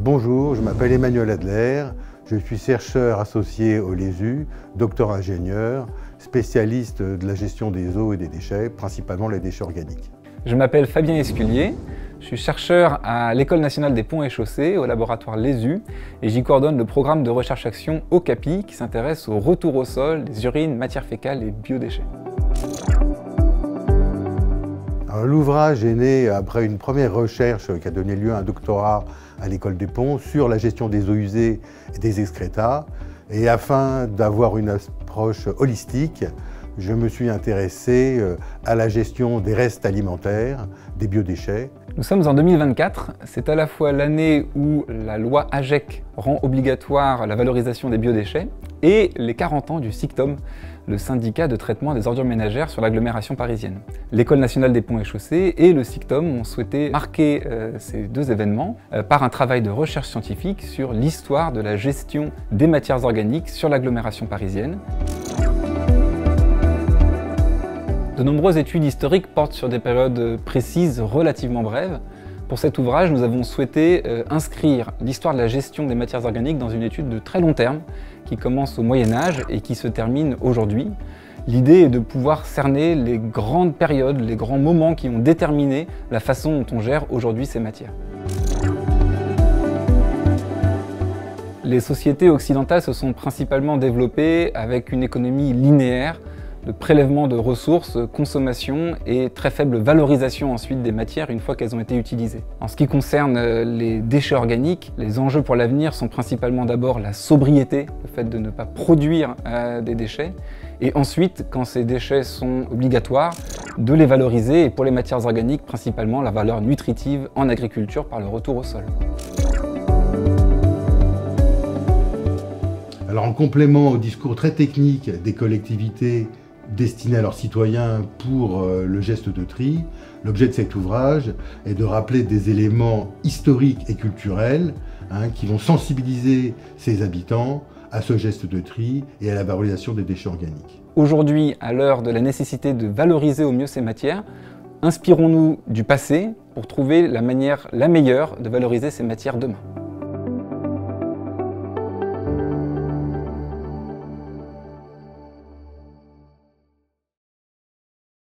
Bonjour, je m'appelle Emmanuel Adler, je suis chercheur associé au LESU, docteur ingénieur, spécialiste de la gestion des eaux et des déchets, principalement les déchets organiques. Je m'appelle Fabien Esculier, je suis chercheur à l'École nationale des ponts et chaussées, au laboratoire LESU, et j'y coordonne le programme de recherche-action OCAPI qui s'intéresse au retour au sol des urines, matières fécales et biodéchets. L'ouvrage est né après une première recherche qui a donné lieu à un doctorat à l'École des ponts sur la gestion des eaux usées et des excrétas. Et afin d'avoir une approche holistique, je me suis intéressé à la gestion des restes alimentaires, des biodéchets. Nous sommes en 2024, c'est à la fois l'année où la loi AGEC rend obligatoire la valorisation des biodéchets et les 40 ans du SICTOM, le syndicat de traitement des ordures ménagères sur l'agglomération parisienne. L'École nationale des ponts et chaussées et le SICTOM ont souhaité marquer ces deux événements par un travail de recherche scientifique sur l'histoire de la gestion des matières organiques sur l'agglomération parisienne. De nombreuses études historiques portent sur des périodes précises, relativement brèves. Pour cet ouvrage, nous avons souhaité inscrire l'histoire de la gestion des matières organiques dans une étude de très long terme qui commence au Moyen-Âge et qui se termine aujourd'hui. L'idée est de pouvoir cerner les grandes périodes, les grands moments qui ont déterminé la façon dont on gère aujourd'hui ces matières. Les sociétés occidentales se sont principalement développées avec une économie linéaire, de prélèvement de ressources, consommation et très faible valorisation ensuite des matières une fois qu'elles ont été utilisées. En ce qui concerne les déchets organiques, les enjeux pour l'avenir sont principalement d'abord la sobriété, le fait de ne pas produire des déchets, et ensuite, quand ces déchets sont obligatoires, de les valoriser, et pour les matières organiques, principalement la valeur nutritive en agriculture par le retour au sol. Alors en complément au discours très technique des collectivités destinées à leurs citoyens pour le geste de tri, l'objet de cet ouvrage est de rappeler des éléments historiques et culturels qui vont sensibiliser ces habitants à ce geste de tri et à la valorisation des déchets organiques. Aujourd'hui, à l'heure de la nécessité de valoriser au mieux ces matières, inspirons-nous du passé pour trouver la manière la meilleure de valoriser ces matières demain.